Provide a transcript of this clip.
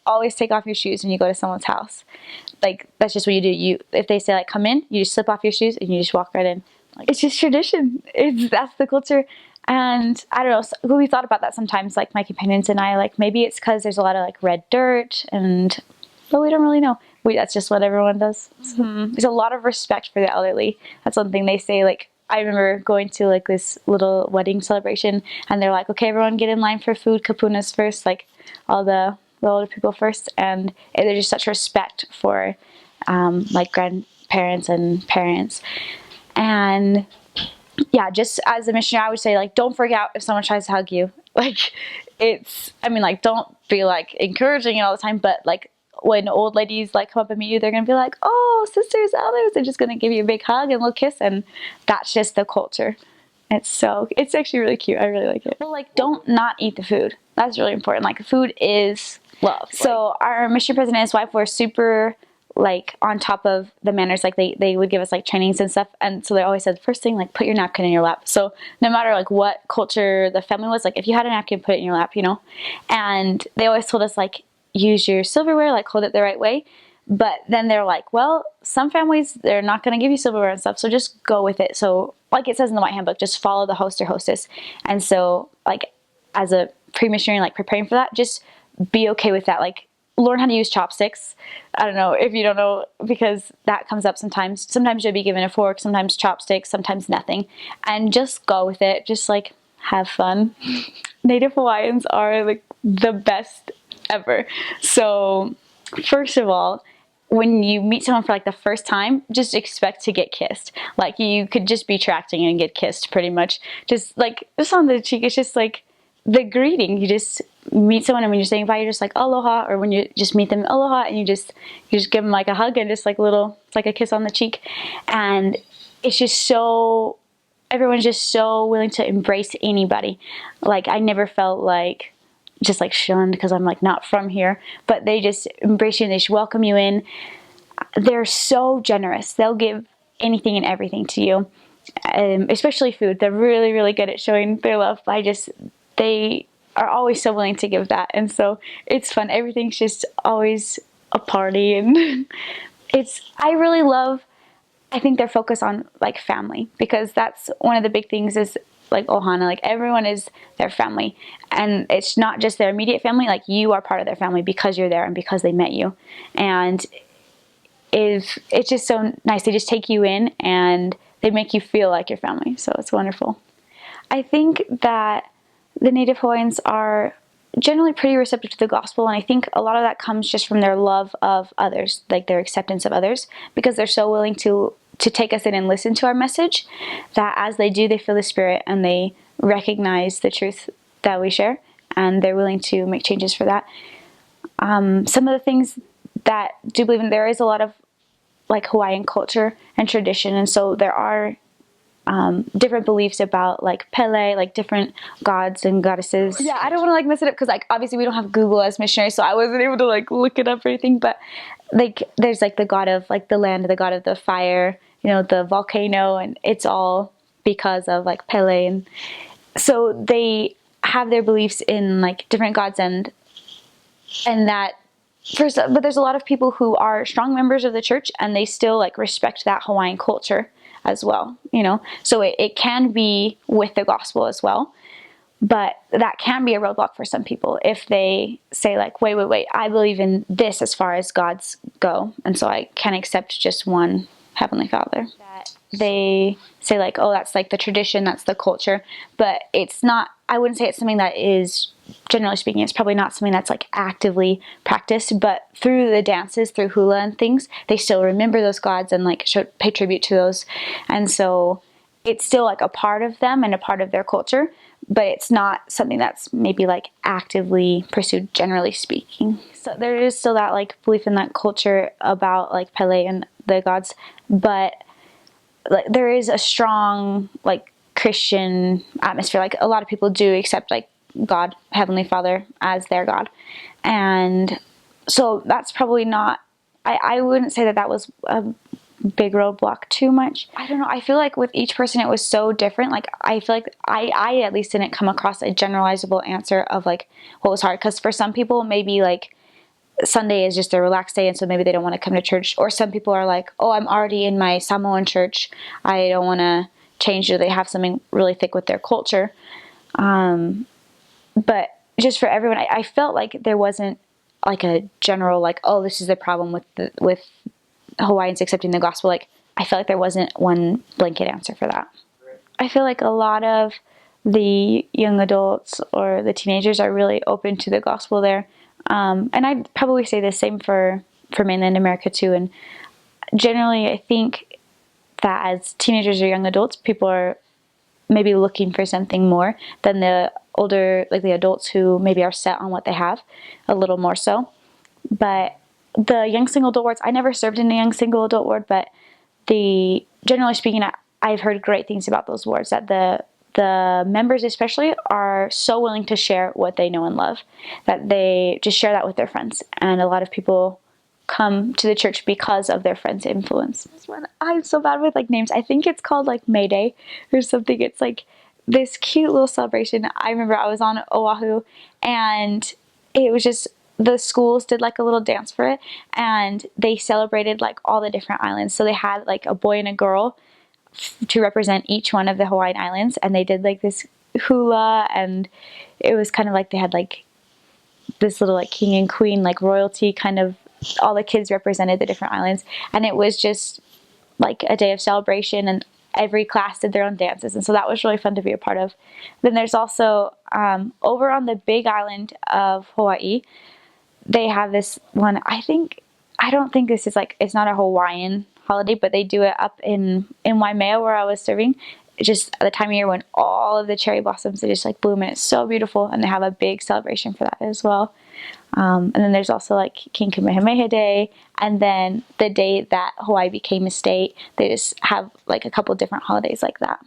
always take off your shoes when you go to someone's house. Like, that's just what you do. If they say like come in, you just slip off your shoes and you just walk right in. Like, it's just tradition. That's the culture. And I don't know, so we thought about that sometimes, like my companions and I, like maybe it's because there's a lot of like red dirt, but we don't really know. That's just what everyone does. So, there's a lot of respect for the elderly. That's one thing they say. Like, I remember going to like this little wedding celebration, and they're like, okay, everyone get in line for food, kapunas first, like all the older people first. And there's just such respect for like grandparents and parents. And yeah, just as a missionary, I would say, like, don't freak out if someone tries to hug you. Like, like, don't be, like, encouraging it all the time, but, like, when old ladies, like, come up and meet you, they're gonna be like, oh, sisters, elders, they're just gonna give you a big hug and a little kiss, and that's just the culture. It's actually really cute. I really like it. Well, like, don't not eat the food. That's really important. Like, food is love. So, our mission president and his wife were super, like, on top of the manners. Like, they would give us like trainings and stuff, and so they always said, first thing, like, put your napkin in your lap. So no matter like what culture the family was, like, if you had a napkin, put it in your lap, and they always told us, like, use your silverware, like, hold it the right way. But then they're like, well, some families, they're not going to give you silverware and stuff, so just go with it. So like it says in the White Handbook, just follow the host or hostess. And so, like, as a pre-missionary, like, preparing for that, just be okay with that. Like, learn how to use chopsticks. I don't know if you don't know, because that comes up sometimes. Sometimes you'll be given a fork, sometimes chopsticks, sometimes nothing. And just go with it. Just, like, have fun. Native Hawaiians are, like, the best ever. So, first of all, when you meet someone for, like, the first time, just expect to get kissed. Like, you could just be tracting and get kissed, pretty much. Just on the cheek. It's just, like, the greeting. You just meet someone, and when you're saying bye, you're just like aloha, or when you just meet them, aloha, and you just give them like a hug and just like it's like a kiss on the cheek. And it's just everyone's just so willing to embrace anybody. Like, I never felt like just like shunned because I'm like not from here, but they just embrace you and they just welcome you in. They're so generous. They'll give anything and everything to you, especially food. They're really, really good at showing their love. They are always so willing to give that, and so it's fun. Everything's just always a party, and I really love, I think, their focus on like family, because that's one of the big things is like ohana, like everyone is their family, and it's not just their immediate family, like you are part of their family because you're there and because they met you. And it's just so nice. They just take you in and they make you feel like your family, so it's wonderful. I think that the Native Hawaiians are generally pretty receptive to the gospel, and I think a lot of that comes just from their love of others, like their acceptance of others, because they're so willing to take us in and listen to our message, that as they do, they feel the Spirit and they recognize the truth that we share, and they're willing to make changes for that. Some of the things that do believe in, there is a lot of like Hawaiian culture and tradition, and so there are different beliefs about like Pele, like different gods and goddesses. Yeah, I don't want to like mess it up, because like obviously we don't have Google as missionaries, so I wasn't able to like look it up or anything, but like there's like the god of like the land, the god of the fire, the volcano, and it's all because of like Pele. And so they have their beliefs in like different gods, and that first, but there's a lot of people who are strong members of the church and they still like respect that Hawaiian culture as well, so it can be with the gospel as well, but that can be a roadblock for some people if they say like, wait, I believe in this as far as gods go, and so I can't accept just one Heavenly Father. That they say like, oh, that's like the tradition, that's the culture, but it's not. I wouldn't say it's something that is, generally speaking, it's probably not something that's like actively practiced, but through the dances, through hula and things, they still remember those gods and like pay tribute to those. And so it's still like a part of them and a part of their culture, but it's not something that's maybe like actively pursued, generally speaking. So there is still that like belief in that culture about like Pele and the gods, but like there is a strong like Christian atmosphere. Like a lot of people do accept like God, Heavenly Father, as their God. And so that's probably not, I wouldn't say that was a big roadblock too much. I don't know. I feel like with each person it was so different. Like I feel like I at least didn't come across a generalizable answer of like what was hard. Because for some people maybe like Sunday is just a relaxed day, and so maybe they don't want to come to church. Or some people are like, oh, I'm already in my Samoan church, I don't want to change, or they have something really thick with their culture. But just for everyone, I felt like there wasn't like a general like, oh, this is the problem with Hawaiians accepting the gospel. Like, I felt like there wasn't one blanket answer for that. I feel like a lot of the young adults or the teenagers are really open to the gospel there. And I'd probably say the same for mainland America too. And generally, I think that as teenagers or young adults, people are maybe looking for something more than the older, like the adults who maybe are set on what they have a little more so. But the young single adult wards, I never served in a young single adult ward, but generally speaking, I've heard great things about those wards, that the members especially are so willing to share what they know and love, that they just share that with their friends. And a lot of people come to the church because of their friends' influence. This one, I'm so bad with like names. I think it's called like May Day or something. It's like this cute little celebration. I remember I was on Oahu, and it was just, the schools did like a little dance for it, and they celebrated like all the different islands. So they had like a boy and a girl to represent each one of the Hawaiian Islands, and they did like this hula, and it was kind of like they had like this little like king and queen like royalty kind of, all the kids represented the different islands, and it was just like a day of celebration, and every class did their own dances, and so that was really fun to be a part of. Then there's also over on the big island of Hawaii, they have this one, I don't think this is like, it's not a Hawaiian holiday, but they do it up in Waimea where I was serving. It's just the time of year when all of the cherry blossoms are just like bloom, and it's so beautiful, and they have a big celebration for that as well. And then there's also like King Kamehameha Day, and then the day that Hawaii became a state, they just have like a couple different holidays like that.